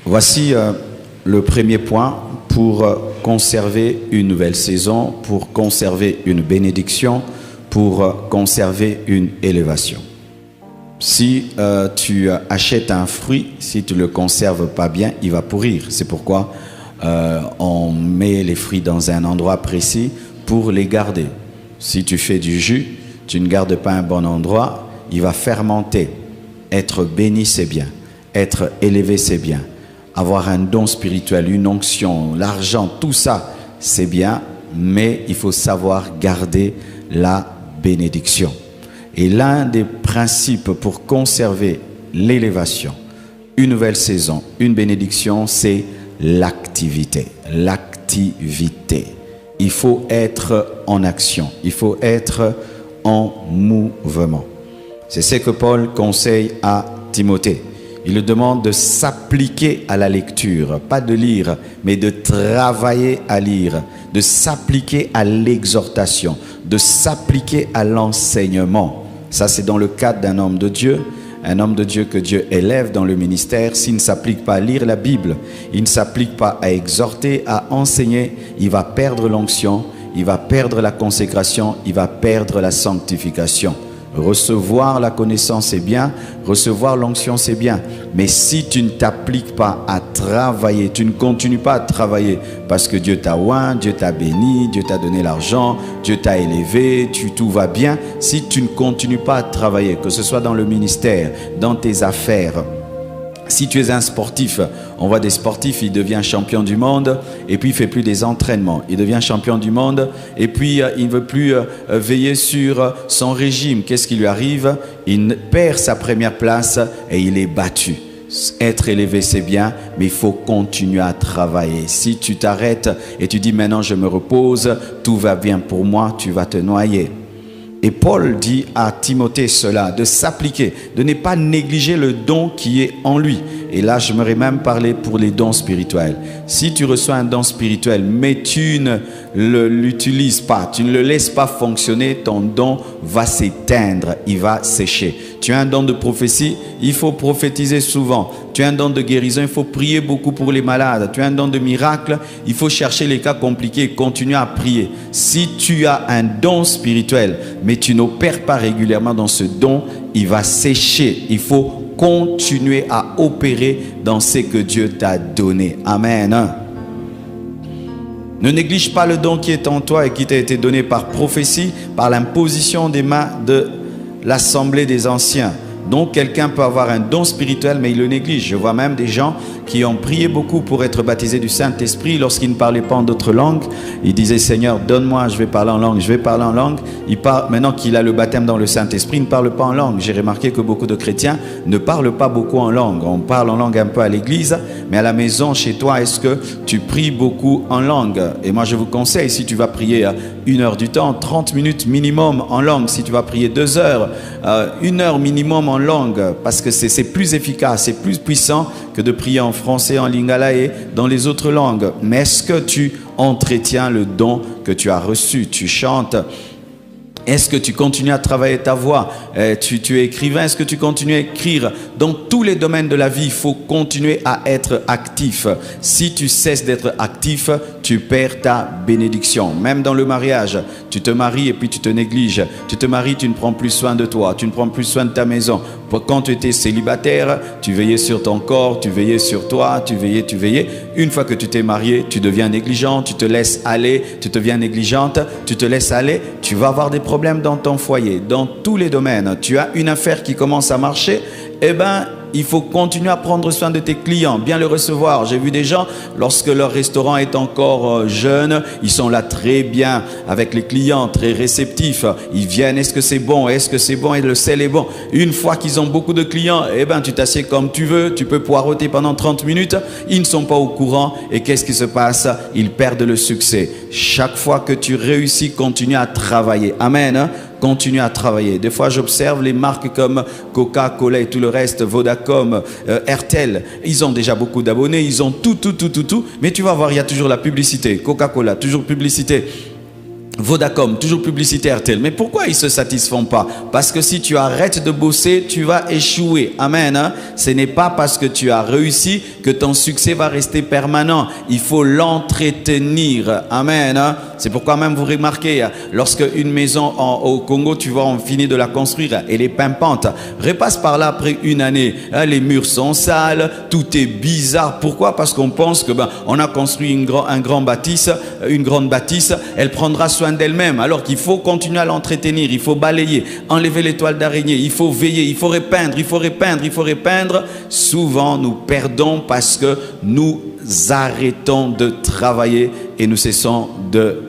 Voici le premier point pour conserver une nouvelle saison, pour conserver une bénédiction, pour conserver une élévation. Si tu achètes un fruit, si tu ne le conserves pas bien, il va pourrir. C'est pourquoi on met les fruits dans un endroit précis pour les garder. Si tu fais du jus, tu ne gardes pas un bon endroit, il va fermenter. Être béni, c'est bien. Être élevé, c'est bien. Avoir un don spirituel, une onction, l'argent, tout ça, c'est bien, mais il faut savoir garder la bénédiction. Et l'un des principes pour conserver l'élévation, une nouvelle saison, une bénédiction, c'est l'activité. L'activité. Il faut être en action, il faut être en mouvement. C'est ce que Paul conseille à Timothée. Il lui demande de s'appliquer à la lecture, pas de lire, mais de travailler à lire, de s'appliquer à l'exhortation, de s'appliquer à l'enseignement. Ça, c'est dans le cadre d'un homme de Dieu. Un homme de Dieu que Dieu élève dans le ministère, s'il ne s'applique pas à lire la Bible, il ne s'applique pas à exhorter, à enseigner, il va perdre l'onction, il va perdre la consécration, il va perdre la sanctification. Recevoir la connaissance, c'est bien. Recevoir l'onction, c'est bien. Mais si tu ne t'appliques pas à travailler, tu ne continues pas à travailler parce que Dieu t'a oint, Dieu t'a béni, Dieu t'a donné l'argent, Dieu t'a élevé, tout va bien. Si tu ne continues pas à travailler, que ce soit dans le ministère, dans tes affaires, si tu es un sportif, on voit des sportifs, il devient champion du monde et puis il ne fait plus des entraînements. Il devient champion du monde et puis il ne veut plus veiller sur son régime. Qu'est-ce qui lui arrive? Il perd sa première place et il est battu. Être élevé, c'est bien, mais il faut continuer à travailler. Si tu t'arrêtes et tu dis maintenant je me repose, tout va bien pour moi, tu vas te noyer. Et Paul dit à Timothée cela, de s'appliquer, de ne pas négliger le don qui est en lui. Et là, j'aimerais même parler pour les dons spirituels. Si tu reçois un don spirituel, mais tu ne l'utilises pas, tu ne le laisses pas fonctionner, ton don va s'éteindre, il va sécher. Tu as un don de prophétie, il faut prophétiser souvent. Tu as un don de guérison, il faut prier beaucoup pour les malades. Tu as un don de miracle, il faut chercher les cas compliqués et continuer à prier. Si tu as un don spirituel, mais tu n'opères pas régulièrement dans ce don, il va sécher. Il faut continuer à opérer dans ce que Dieu t'a donné. Amen. Ne néglige pas le don qui est en toi et qui t'a été donné par prophétie, par l'imposition des mains de l'assemblée des anciens. Donc quelqu'un peut avoir un don spirituel mais il le néglige. Je vois même des gens qui ont prié beaucoup pour être baptisés du Saint-Esprit. Lorsqu'ils ne parlaient pas en d'autres langues, ils disaient Seigneur donne-moi, je vais parler en langue, je vais parler en langue. Maintenant qu'il a le baptême dans le Saint-Esprit, il ne parle pas en langue. J'ai remarqué que beaucoup de chrétiens ne parlent pas beaucoup en langue. On parle en langue un peu à l'église, mais à la maison, chez toi, est-ce que tu pries beaucoup en langue? Et moi je vous conseille, si tu vas prier 1 heure du temps, 30 minutes minimum en langue. Si tu vas prier 2 heures, 1 heure minimum en langue, parce que c'est plus efficace, c'est plus puissant que de prier en français, en lingala et dans les autres langues. Mais est-ce que tu entretiens le don que tu as reçu? Tu chantes? Est-ce que tu continues à travailler ta voix? Tu es écrivain, est-ce que tu continues à écrire? Dans tous les domaines de la vie, il faut continuer à être actif. Si tu cesses d'être actif, tu perds ta bénédiction. Même dans le mariage, tu te maries et puis tu te négliges. Tu te maries, tu ne prends plus soin de toi, tu ne prends plus soin de ta maison. Quand tu étais célibataire, tu veillais sur ton corps, tu veillais sur toi, tu veillais. Une fois que tu t'es marié, tu deviens négligent, tu te laisses aller, tu deviens négligente, tu te laisses aller, tu vas avoir des problèmes dans ton foyer, dans tous les domaines. Tu as une affaire qui commence à marcher, il faut continuer à prendre soin de tes clients, bien le recevoir. J'ai vu des gens, lorsque leur restaurant est encore jeune, ils sont là très bien avec les clients, très réceptifs. Ils viennent, est-ce que c'est bon? Est-ce que c'est bon? Et le sel est bon. Une fois qu'ils ont beaucoup de clients, tu t'assieds comme tu veux, tu peux poireauter pendant 30 minutes. Ils ne sont pas au courant et qu'est-ce qui se passe? Ils perdent le succès. Chaque fois que tu réussis, continue à travailler. Amen. Continue à travailler. Des fois, j'observe les marques comme Coca-Cola et tout le reste, Vodacom, RTL. Ils ont déjà beaucoup d'abonnés, ils ont tout. Mais tu vas voir, il y a toujours la publicité. Coca-Cola, toujours publicité. Vodacom, toujours publicité RTL. Mais pourquoi ils ne se satisfont pas? Parce que si tu arrêtes de bosser, tu vas échouer. Amen. Hein? Ce n'est pas parce que tu as réussi que ton succès va rester permanent. Il faut l'entretenir. Amen. Hein? C'est pourquoi même vous remarquez, lorsque une maison au Congo, tu vois, on finit de la construire, elle est pimpante. Repasse par là après une année. Hein, les murs sont sales, tout est bizarre. Pourquoi? Parce qu'on pense que on a construit une grande bâtisse, elle prendra soin d'elle-même, alors qu'il faut continuer à l'entretenir, il faut balayer, enlever les toiles d'araignée, il faut veiller, il faut repeindre, il faut repeindre, il faut repeindre. Souvent nous perdons parce que nous arrêtons de travailler et nous cessons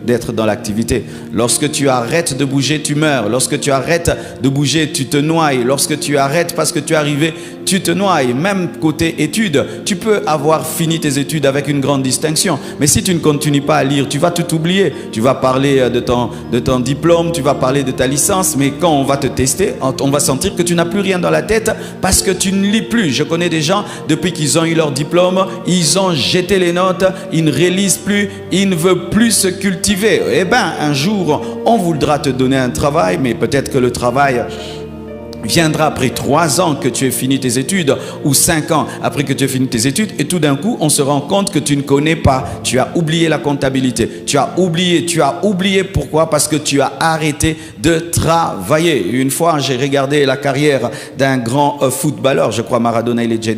d'être dans l'activité. Lorsque tu arrêtes de bouger, tu meurs. Lorsque tu arrêtes de bouger, tu te noies. Lorsque tu arrêtes parce que tu es arrivé, tu te noies. Même côté études, tu peux avoir fini tes études avec une grande distinction. Mais si tu ne continues pas à lire, tu vas tout oublier. Tu vas parler de ton diplôme, tu vas parler de ta licence, mais quand on va te tester, on va sentir que tu n'as plus rien dans la tête parce que tu ne lis plus. Je connais des gens, depuis qu'ils ont eu leur diplôme, ils ont jeté les notes, ils ne relisent plus, ils ne veulent plus se cultiver. Eh bien, un jour, on voudra te donner un travail, mais peut-être que le travail viendra après 3 ans que tu aies fini tes études ou 5 ans après que tu aies fini tes études et tout d'un coup on se rend compte que tu ne connais pas, tu as oublié la comptabilité, tu as oublié pourquoi? Parce que tu as arrêté de travailler. Une fois j'ai regardé la carrière d'un grand footballeur, je crois Maradona, il est déjà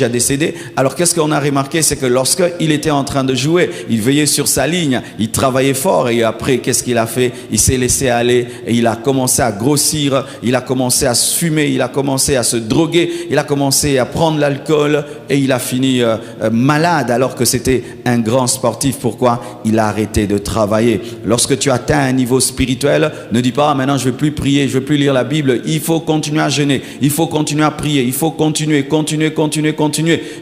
décédé, alors qu'est-ce qu'on a remarqué? C'est que lorsqu'il était en train de jouer, il veillait sur sa ligne, il travaillait fort et après qu'est-ce qu'il a fait? Il s'est laissé aller et il a commencé à grossir. Il a commencé à se fumer, il a commencé à se droguer, il a commencé à prendre l'alcool et il a fini malade alors que c'était un grand sportif. Pourquoi? Il a arrêté de travailler. Lorsque tu atteins un niveau spirituel, ne dis pas maintenant je ne vais plus prier, je ne vais plus lire la Bible. Il faut continuer à jeûner, il faut continuer à prier, il faut continuer.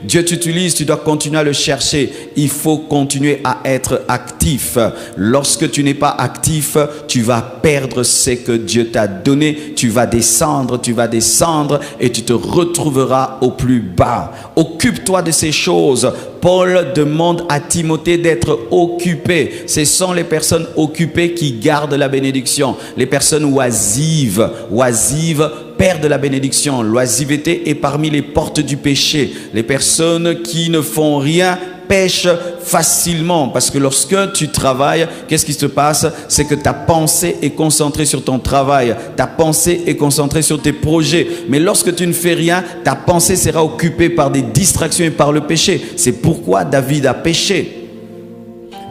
Dieu t'utilise, tu dois continuer à le chercher. Il faut continuer à être actif. Lorsque tu n'es pas actif, tu vas perdre ce que Dieu t'a donné. Tu vas descendre et tu te retrouveras au plus bas. Occupe-toi de ces choses. Paul demande à Timothée d'être occupé. Ce sont les personnes occupées qui gardent la bénédiction. Les personnes oisives perdent la bénédiction. L'oisiveté est parmi les portes du péché. Les personnes qui ne font rien pêche facilement parce que lorsque tu travailles, qu'est-ce qui se passe? C'est que ta pensée est concentrée sur ton travail, ta pensée est concentrée sur tes projets, mais lorsque tu ne fais rien, ta pensée sera occupée par des distractions et par le péché. C'est pourquoi David a péché.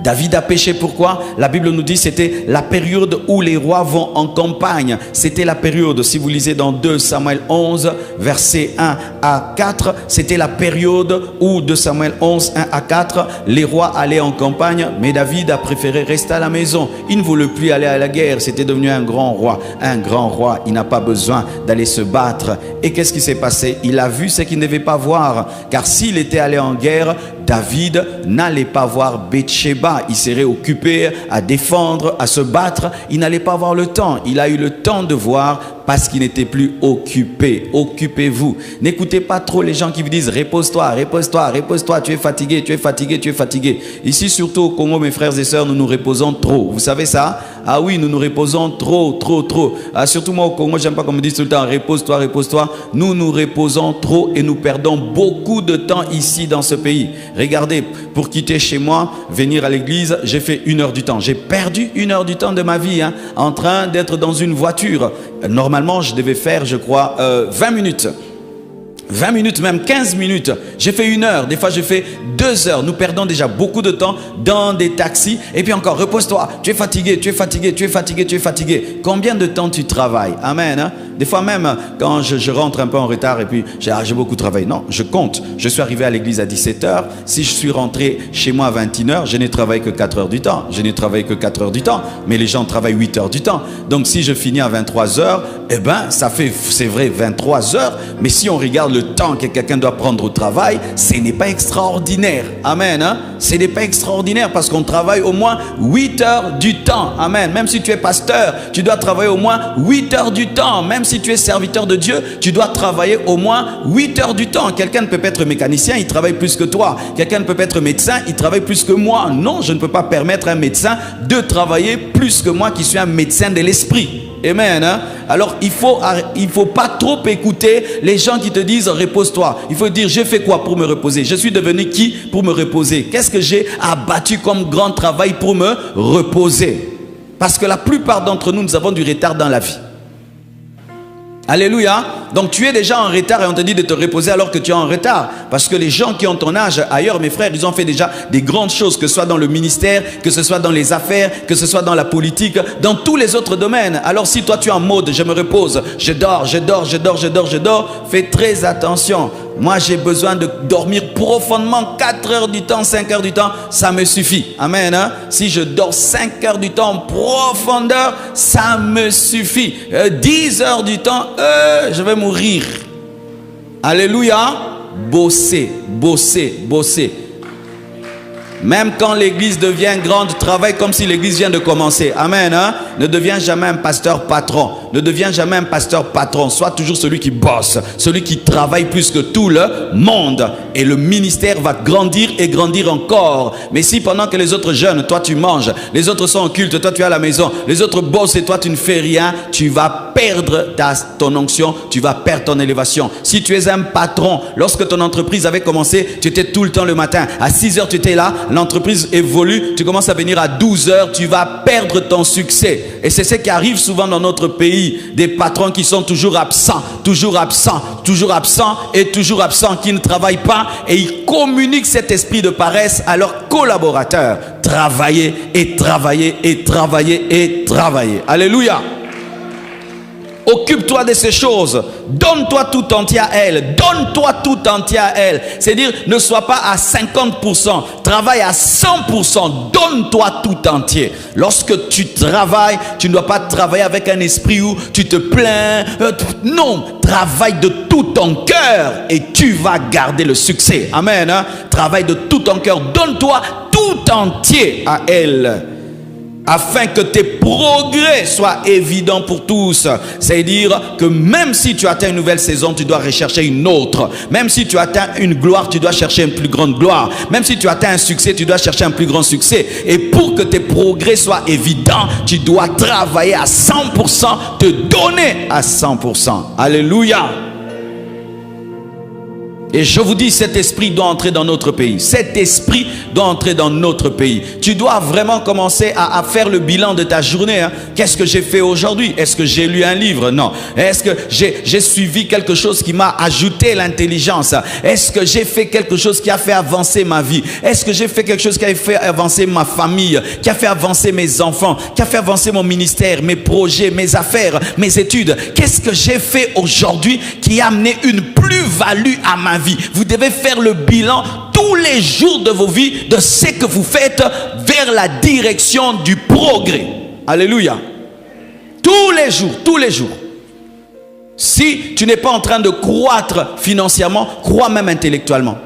David a péché, pourquoi? La Bible nous dit c'était la période où les rois vont en campagne. C'était la période, si vous lisez dans 2 Samuel 11, versets 1 à 4, c'était la période où 2 Samuel 11, 1 à 4, les rois allaient en campagne, mais David a préféré rester à la maison. Il ne voulait plus aller à la guerre, c'était devenu un grand roi. Un grand roi, il n'a pas besoin d'aller se battre. Et qu'est-ce qui s'est passé? Il a vu ce qu'il ne devait pas voir, car s'il était allé en guerre, David n'allait pas voir Bathsheba. Il serait occupé à défendre, à se battre. Il n'allait pas avoir le temps. Il a eu le temps de voir parce qu'il n'était plus occupé. Occupez-vous. N'écoutez pas trop les gens qui vous disent repose-toi, repose-toi, repose-toi. Tu es fatigué, tu es fatigué, tu es fatigué. Ici, surtout au Congo, mes frères et sœurs, nous nous reposons trop. Vous savez ça? Ah oui, nous nous reposons trop. Ah, surtout moi au Congo, j'aime pas qu'on me dise tout le temps repose-toi, repose-toi. Nous nous reposons trop et nous perdons beaucoup de temps ici dans ce pays. Regardez, pour quitter chez moi, venir à l'église, j'ai fait 1 heure du temps. J'ai perdu 1 heure du temps de ma vie en train d'être dans une voiture. Normalement, je devais faire, je crois, 20 minutes. 20 minutes, même 15 minutes. J'ai fait 1 heure, des fois j'ai fait 2 heures. Nous perdons déjà beaucoup de temps dans des taxis. Et puis encore, repose-toi, tu es fatigué, tu es fatigué, tu es fatigué, tu es fatigué. Combien de temps tu travailles? Amen. Des fois même, quand je rentre un peu en retard et puis j'ai beaucoup travaillé. Non, je compte. Je suis arrivé à l'église à 17h. Si je suis rentré chez moi à 21h, je n'ai travaillé que 4 heures du temps. Je n'ai travaillé que 4 heures du temps. Mais les gens travaillent 8 heures du temps. Donc si je finis à 23h, eh ben, ça fait, c'est vrai, 23 heures. Mais si on regarde le temps que quelqu'un doit prendre au travail, ce n'est pas extraordinaire. Amen. Ce n'est pas extraordinaire parce qu'on travaille au moins 8 heures du temps. Amen. Même si tu es pasteur, tu dois travailler au moins 8 heures du temps. Même si tu es serviteur de Dieu, tu dois travailler au moins 8 heures du temps. Quelqu'un ne peut pas être mécanicien, il travaille plus que toi. Quelqu'un ne peut pas être médecin, il travaille plus que moi. Non, je ne peux pas permettre à un médecin de travailler plus que moi qui suis un médecin de l'esprit. Amen. Hein? Alors, il faut pas trop écouter les gens qui te disent repose-toi. Il faut dire, j'ai fait quoi pour me reposer? Je suis devenu qui pour me reposer? Qu'est-ce que j'ai abattu comme grand travail pour me reposer? Parce que la plupart d'entre nous, nous avons du retard dans la vie. Alléluia. Donc tu es déjà en retard et on te dit de te reposer alors que tu es en retard. Parce que les gens qui ont ton âge ailleurs, mes frères, ils ont fait déjà des grandes choses, que ce soit dans le ministère, que ce soit dans les affaires, que ce soit dans la politique, dans tous les autres domaines. Alors si toi tu es en mode je me repose, je dors, fais très attention. Moi j'ai besoin de dormir profondément 4 heures du temps, 5 heures du temps, ça me suffit. Amen. Hein? Si je dors 5 heures du temps en profondeur, ça me suffit. 10 heures du temps, je vais mourir. Alléluia. Bosser. Même quand l'église devient grande, travaille comme si l'église vient de commencer. Amen. Hein? Ne deviens jamais un pasteur patron. Ne deviens jamais un pasteur patron. Sois toujours celui qui bosse, celui qui travaille plus que tout le monde. Et le ministère va grandir et grandir encore. Mais si pendant que les autres jeûnent, toi tu manges, les autres sont au culte, toi tu es à la maison, les autres bossent et toi tu ne fais rien, tu vas perdre ton onction, tu vas perdre ton élévation. Si tu es un patron, lorsque ton entreprise avait commencé, tu étais tout le temps le matin. À 6 heures, tu étais là. L'entreprise évolue, tu commences à venir à 12 heures, tu vas perdre ton succès. Et c'est ce qui arrive souvent dans notre pays. Des patrons qui sont toujours absents, qui ne travaillent pas et ils communiquent cet esprit de paresse à leurs collaborateurs. Travailler. Alléluia. Occupe-toi de ces choses. Donne-toi tout entier à elle. C'est-à-dire, ne sois pas à 50%. Travaille à 100%. Donne-toi tout entier. Lorsque tu travailles, tu ne dois pas travailler avec un esprit où tu te plains. Non, travaille de tout ton cœur et tu vas garder le succès. Amen. Hein? Travaille de tout ton cœur. Donne-toi tout entier à elle, afin que tes progrès soient évidents pour tous. C'est-à-dire que même si tu atteins une nouvelle saison, tu dois rechercher une autre. Même si tu atteins une gloire, tu dois chercher une plus grande gloire. Même si tu atteins un succès, tu dois chercher un plus grand succès. Et pour que tes progrès soient évidents, tu dois travailler à 100%, te donner à 100%. Alléluia. Et je vous dis, cet esprit doit entrer dans notre pays. Cet esprit doit entrer dans notre pays. Tu dois vraiment commencer à faire le bilan de ta journée. Hein. Qu'est-ce que j'ai fait aujourd'hui? Est-ce que j'ai lu un livre? Non. Est-ce que j'ai suivi quelque chose qui m'a ajouté l'intelligence? Est-ce que j'ai fait quelque chose qui a fait avancer ma vie? Est-ce que j'ai fait quelque chose qui a fait avancer ma famille? Qui a fait avancer mes enfants? Qui a fait avancer mon ministère, mes projets, mes affaires, mes études? Qu'est-ce que j'ai fait aujourd'hui qui a amené une plus-value à ma vie? Vous devez faire le bilan tous les jours de vos vies de ce que vous faites vers la direction du progrès. Alléluia. Tous les jours. Si tu n'es pas en train de croître financièrement, crois même intellectuellement.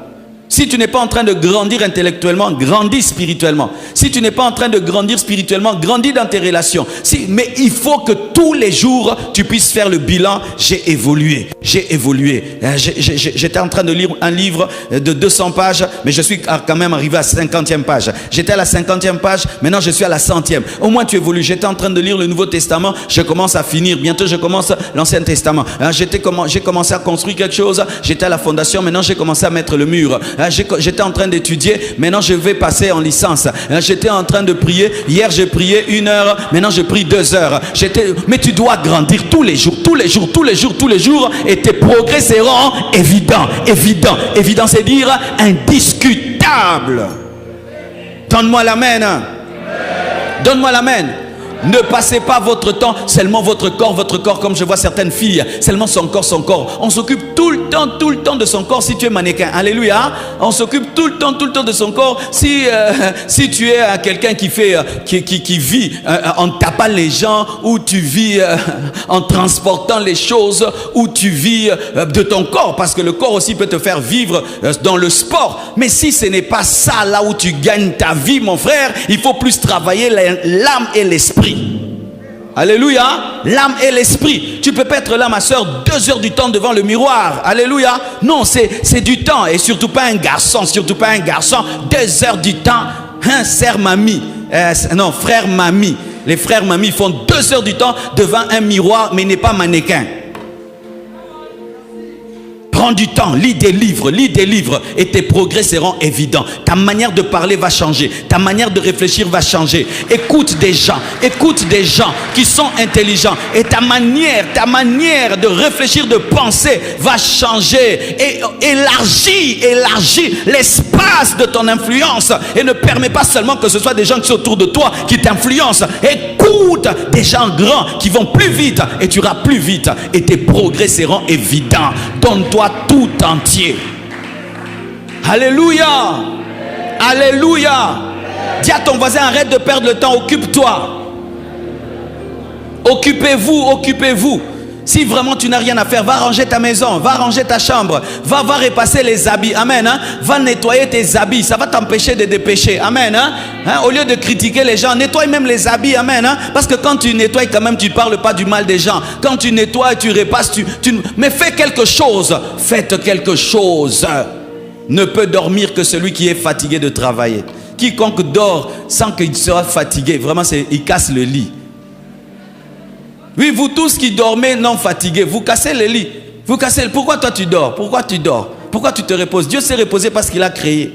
Si tu n'es pas en train de grandir intellectuellement, grandis spirituellement. Si tu n'es pas en train de grandir spirituellement, grandis dans tes relations. Mais il faut que tous les jours, tu puisses faire le bilan. J'ai évolué. J'étais en train de lire un livre de 200 pages, mais je suis quand même arrivé à la 50e page. J'étais à la 50e page, maintenant je suis à la 100e. Au moins tu évolues. J'étais en train de lire le Nouveau Testament, je commence à finir. Bientôt je commence l'Ancien Testament. J'ai commencé à construire quelque chose, j'étais à la fondation, maintenant j'ai commencé à mettre le mur. J'étais en train d'étudier, maintenant je vais passer en licence. J'étais en train de prier, hier j'ai prié 1 heure, maintenant je prie 2 heures. Mais tu dois grandir tous les jours, et tes progrès seront évidents, c'est dire indiscutables. Donne-moi l'amen. Donne-moi l'amen. Ne passez pas votre temps, seulement votre corps, comme je vois certaines filles, seulement son corps. On s'occupe tout le temps de son corps si tu es mannequin. Alléluia. On s'occupe tout le temps de son corps. Si tu es quelqu'un qui vit en tapant les gens, ou tu vis en transportant les choses, ou tu vis de ton corps, parce que le corps aussi peut te faire vivre dans le sport. Mais si ce n'est pas ça là où tu gagnes ta vie, mon frère, il faut plus travailler l'âme et l'esprit. Alléluia. L'âme et l'esprit. Tu ne peux pas être là, ma soeur, 2 heures du temps devant le miroir. Alléluia. Non, c'est du temps. Et surtout pas un garçon. Surtout pas un garçon. 2 heures du temps. Hein, sœur mamie. Non, frère mamie. Les frères mamies font 2 heures du temps devant un miroir, mais il n'est pas mannequin. Prends du temps, lis des livres et tes progrès seront évidents. Ta manière de parler va changer, ta manière de réfléchir va changer. Écoute des gens qui sont intelligents et ta manière de réfléchir, de penser va changer. Et élargis l'espace de ton influence et ne permets pas seulement que ce soit des gens qui sont autour de toi qui t'influencent. Écoute des gens grands qui vont plus vite et tu iras plus vite et tes progrès seront évidents. Donne-toi tout entier. Alléluia. Alléluia. Dis à ton voisin, arrête de perdre le temps, occupe-toi. Occupez-vous. Si vraiment tu n'as rien à faire, va ranger ta maison, va ranger ta chambre, va repasser les habits, amen, hein? Va nettoyer tes habits, ça va t'empêcher de dépêcher, amen, hein? Au lieu de critiquer les gens, nettoie même les habits, amen, hein? Parce que quand tu nettoies quand même, tu ne parles pas du mal des gens. Quand tu nettoies, tu repasses, mais fais quelque chose, faites quelque chose. Ne peut dormir que celui qui est fatigué de travailler. Quiconque dort sans qu'il soit fatigué, vraiment, il casse le lit. Oui, vous tous qui dormez non fatigués, vous cassez le lit. Pourquoi toi tu dors? Pourquoi tu dors? Pourquoi tu te reposes? Dieu s'est reposé parce qu'il a créé.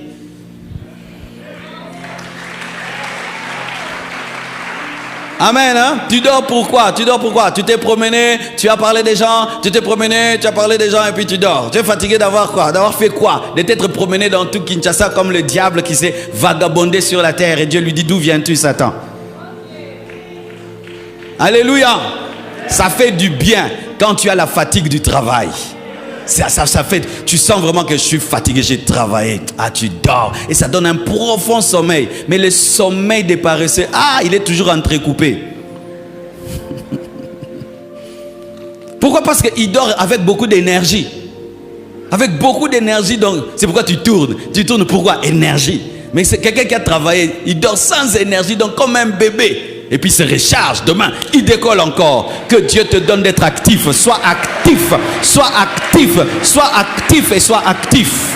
Amen, hein? Tu dors pourquoi? Tu t'es promené, tu as parlé des gens, tu t'es promené, tu as parlé des gens et puis tu dors. Tu es fatigué d'avoir quoi? D'avoir fait quoi? De t'être promené dans tout Kinshasa comme le diable qui s'est vagabondé sur la terre et Dieu lui dit, d'où viens-tu, Satan? Alléluia. Ça fait du bien quand tu as la fatigue du travail. Ça fait, tu sens vraiment que je suis fatigué, j'ai travaillé. Ah, tu dors et ça donne un profond sommeil. Mais le sommeil des paresseux, il est toujours entrecoupé. Pourquoi? Parce qu'il dort avec beaucoup d'énergie. Avec beaucoup d'énergie, donc c'est pourquoi tu tournes. Tu tournes pourquoi? Énergie. Mais c'est quelqu'un qui a travaillé, il dort sans énergie, donc comme un bébé. Et puis se recharge, demain il décolle encore. Que Dieu te donne d'être actif. Sois actif, sois actif, sois actif et sois actif.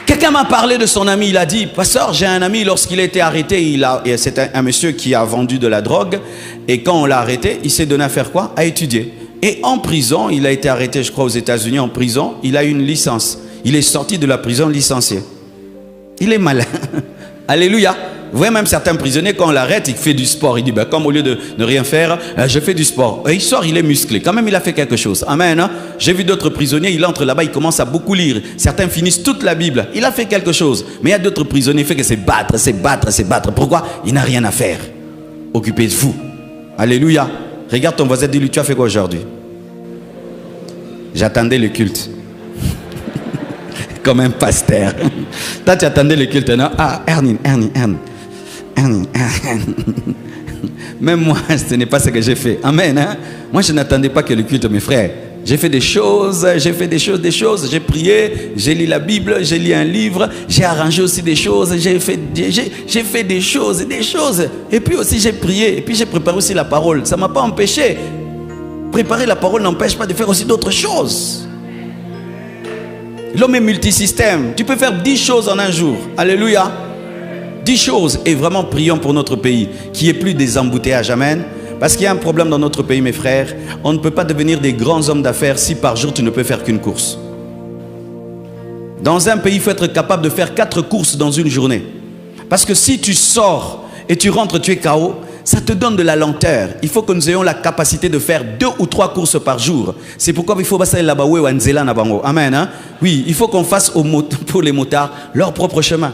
Quelqu'un m'a parlé de son ami, il a dit, pasteur, j'ai un ami, lorsqu'il a été arrêté, c'est un monsieur qui a vendu de la drogue. Et quand on l'a arrêté, il s'est donné à faire quoi? À étudier. Et en prison, il a été arrêté, je crois aux États-Unis, en prison, il a eu une licence. Il est sorti de la prison licencié. Il est malin. Alléluia. Vous voyez même certains prisonniers, quand on l'arrête, il fait du sport. Il dit, comme au lieu de ne rien faire, je fais du sport. Et il sort, il est musclé. Quand même, il a fait quelque chose. Amen. Hein? J'ai vu d'autres prisonniers, il entre là-bas, il commence à beaucoup lire. Certains finissent toute la Bible. Il a fait quelque chose. Mais il y a d'autres prisonniers, il fait que c'est battre. Pourquoi? Il n'a rien à faire. Occupez-vous. Alléluia. Regarde ton voisin, dis-lui, tu as fait quoi aujourd'hui? J'attendais le culte. Comme un pasteur. Toi, tu attendais le culte, non? Ernine. Même moi, ce n'est pas ce que j'ai fait. Amen. Hein? Moi, je n'attendais pas que le culte, mes frères. J'ai fait des choses. J'ai prié, j'ai lu la Bible, j'ai lu un livre, j'ai arrangé aussi des choses, j'ai fait des choses. Et puis aussi, j'ai prié, et puis j'ai préparé aussi la parole. Ça ne m'a pas empêché. Préparer la parole n'empêche pas de faire aussi d'autres choses. L'homme est multisystème. Tu peux faire 10 choses en un jour. Alléluia. 10 choses. Et vraiment prions pour notre pays. Qu'il n'y ait plus des embouteillages. Amen. Parce qu'il y a un problème dans notre pays, mes frères. On ne peut pas devenir des grands hommes d'affaires si par jour tu ne peux faire qu'une course. Dans un pays, il faut être capable de faire 4 courses dans une journée. Parce que si tu sors et tu rentres, tu es KO. Ça te donne de la lenteur. Il faut que nous ayons la capacité de faire 2 ou 3 courses par jour. C'est pourquoi il faut passer là-bas. Amen. Hein? Oui, il faut qu'on fasse pour les motards leur propre chemin.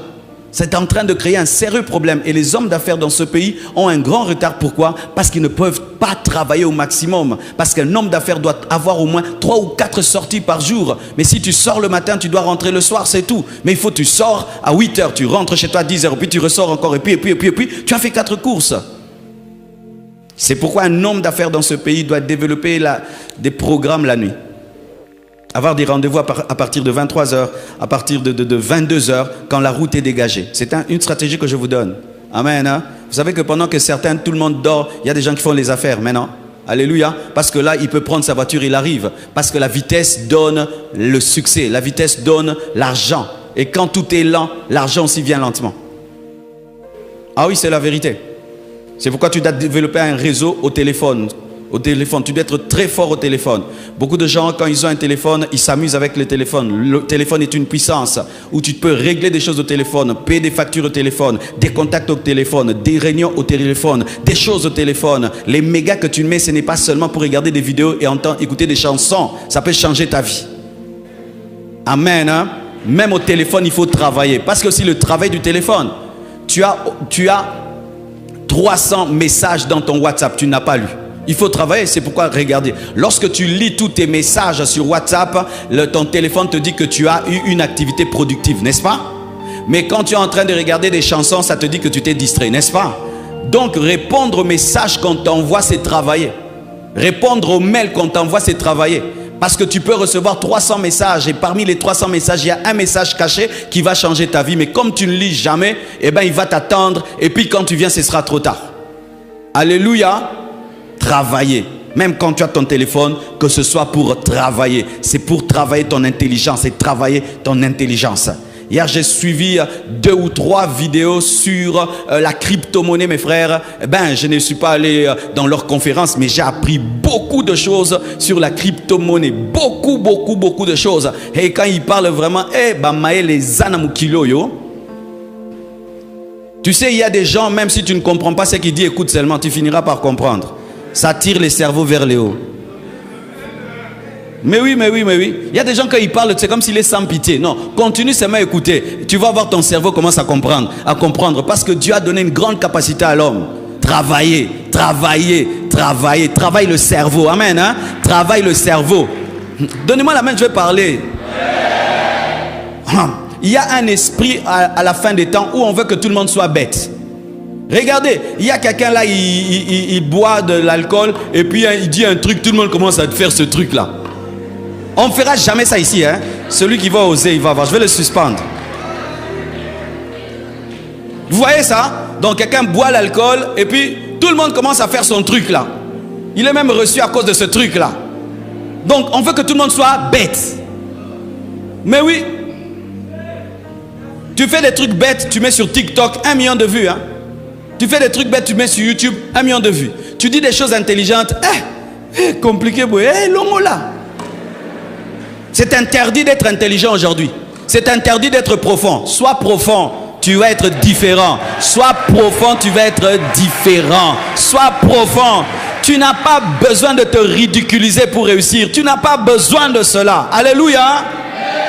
C'est en train de créer un sérieux problème. Et les hommes d'affaires dans ce pays ont un grand retard. Pourquoi? Parce qu'ils ne peuvent pas travailler au maximum. Parce qu'un homme d'affaires doit avoir au moins 3 ou 4 sorties par jour. Mais si tu sors le matin, tu dois rentrer le soir, c'est tout. Mais il faut que tu sors à 8 heures, tu rentres chez toi à 10 heures, puis tu ressors encore, et puis, tu as fait 4 courses. C'est pourquoi un homme d'affaires dans ce pays doit développer des programmes la nuit. Avoir des rendez-vous à partir de 23 heures, à partir de 22 heures, quand la route est dégagée. C'est une stratégie que je vous donne. Amen. Hein? Vous savez que pendant que certains, tout le monde dort, il y a des gens qui font les affaires maintenant. Alléluia. Parce que là, il peut prendre sa voiture, il arrive. Parce que la vitesse donne le succès. La vitesse donne l'argent. Et quand tout est lent, l'argent aussi vient lentement. Ah oui, c'est la vérité. C'est pourquoi tu dois développer un réseau au téléphone. Au téléphone, tu dois être très fort au téléphone. Beaucoup de gens, quand ils ont un téléphone, ils s'amusent avec le téléphone. Le téléphone est une puissance où tu peux régler des choses au téléphone, payer des factures au téléphone, des contacts au téléphone, des réunions au téléphone, des choses au téléphone. Les mégas que tu mets, ce n'est pas seulement pour regarder des vidéos et entendre, écouter des chansons. Ça peut changer ta vie. Amen. Hein? Même au téléphone, il faut travailler. Parce que si le travail du téléphone, tu as 300 messages dans ton WhatsApp, tu n'as pas lu. Il faut travailler, c'est pourquoi regardez. Lorsque tu lis tous tes messages sur WhatsApp, ton téléphone te dit que tu as eu une activité productive, n'est-ce pas? Mais quand tu es en train de regarder des chansons, ça te dit que tu t'es distrait, n'est-ce pas? Donc répondre aux messages qu'on t'envoie, c'est travailler. Répondre aux mails qu'on t'envoie, c'est travailler. Parce que tu peux recevoir 300 messages et parmi les 300 messages, il y a un message caché qui va changer ta vie. Mais comme tu ne lis jamais, eh ben, il va t'attendre et puis quand tu viens, ce sera trop tard. Alléluia. Travailler. Même quand tu as ton téléphone, que ce soit pour travailler. C'est pour travailler ton intelligence et travailler ton intelligence. Hier, j'ai suivi 2 ou 3 vidéos sur la crypto-monnaie, mes frères. Ben, je ne suis pas allé dans leur conférence, mais j'ai appris beaucoup de choses sur la crypto-monnaie. Beaucoup de choses. Et quand ils parlent vraiment, les anamukilo yo. Tu sais, il y a des gens, même si tu ne comprends pas ce qu'ils disent, écoute seulement, tu finiras par comprendre. Ça tire les cerveaux vers le haut. Mais oui. Il y a des gens, quand ils parlent, c'est comme s'il est sans pitié. Non, continue seulement à écouter. Tu vas voir ton cerveau commence à comprendre. Parce que Dieu a donné une grande capacité à l'homme. Travailler. Travaille le cerveau. Amen. Hein? Travaille le cerveau. Donnez-moi la main, je vais parler. Il y a un esprit à la fin des temps où on veut que tout le monde soit bête. Regardez, il y a quelqu'un là, il boit de l'alcool et puis il dit un truc, tout le monde commence à faire ce truc là. On ne fera jamais ça ici. Hein? Celui qui va oser, il va voir. Je vais le suspendre. Vous voyez ça? Donc quelqu'un boit l'alcool et puis tout le monde commence à faire son truc là. Il est même reçu à cause de ce truc là. Donc on veut que tout le monde soit bête. Mais oui. Tu fais des trucs bêtes, tu mets sur TikTok 1 million de vues. Hein? Tu fais des trucs bêtes, tu mets sur YouTube 1 million de vues. Tu dis des choses intelligentes. Compliqué, l'homme là. C'est interdit d'être intelligent aujourd'hui. C'est interdit d'être profond. Sois profond, tu vas être différent. Sois profond, tu vas être différent. Sois profond. Tu n'as pas besoin de te ridiculiser pour réussir. Tu n'as pas besoin de cela. Alléluia.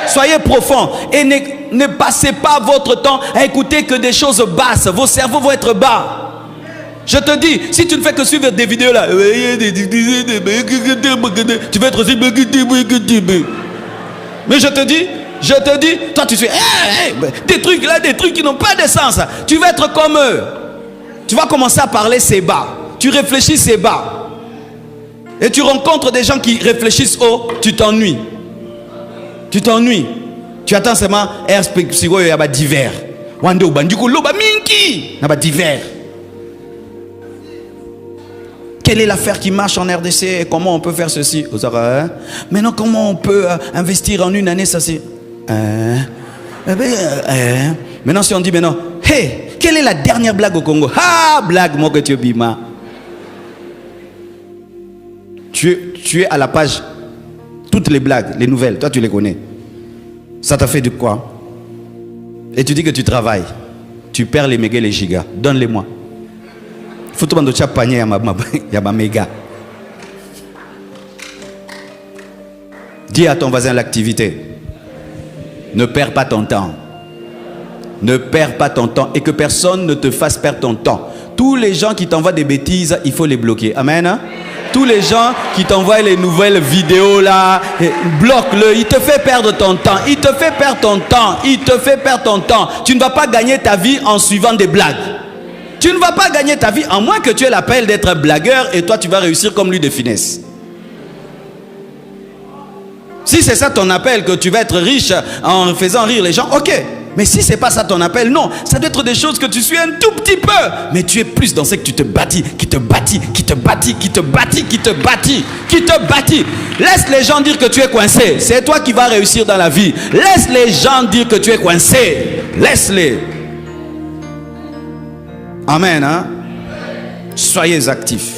Soyez profond et ne passez pas votre temps à écouter que des choses basses. Vos cerveaux vont être bas. Je te dis, si tu ne fais que suivre des vidéos là, tu vas être aussi. Mais je te dis, toi tu fais des trucs là, des trucs qui n'ont pas de sens. Tu vas être comme eux. Tu vas commencer à parler c'est bas. Tu réfléchis c'est bas. Et tu rencontres des gens qui réfléchissent haut, tu t'ennuies. Tu t'ennuies. Tu attends seulement il y a divers. Divers. Quelle est l'affaire qui marche en RDC et comment on peut faire ceci? Maintenant, comment on peut investir en une année? Ça c'est. Maintenant, si on dit maintenant, hey, quelle est la dernière blague au Congo? Ah, blague, moi que tu es bima. Tu es à la page. Toutes les blagues, les nouvelles, toi tu les connais. Ça t'a fait de quoi? Et tu dis que tu travailles. Tu perds les mégas et les gigas. Donne-les-moi. Il faut tout le monde panier à ma méga. Dis à ton voisin l'activité. Ne perds pas ton temps. Ne perds pas ton temps et que personne ne te fasse perdre ton temps. Tous les gens qui t'envoient des bêtises, il faut les bloquer. Amen. Tous les gens qui t'envoient les nouvelles vidéos là, bloque-le, il te fait perdre ton temps. Il te fait perdre ton temps. Il te fait perdre ton temps. Tu ne vas pas gagner ta vie en suivant des blagues. Tu ne vas pas gagner ta vie à moins que tu aies l'appel d'être blagueur et toi tu vas réussir comme lui de finesse. Si c'est ça ton appel, que tu vas être riche en faisant rire les gens, ok. Mais si c'est pas ça ton appel, non, ça doit être des choses que tu suis un tout petit peu. Mais tu es plus dans ce que tu te bâtis, qui te bâtit, qui te bâtit, qui te bâtit, qui te bâtit, qui te bâtit. Laisse les gens dire que tu es coincé. C'est toi qui vas réussir dans la vie. Laisse les gens dire que tu es coincé. Laisse-les. Amen, hein? Soyez actifs.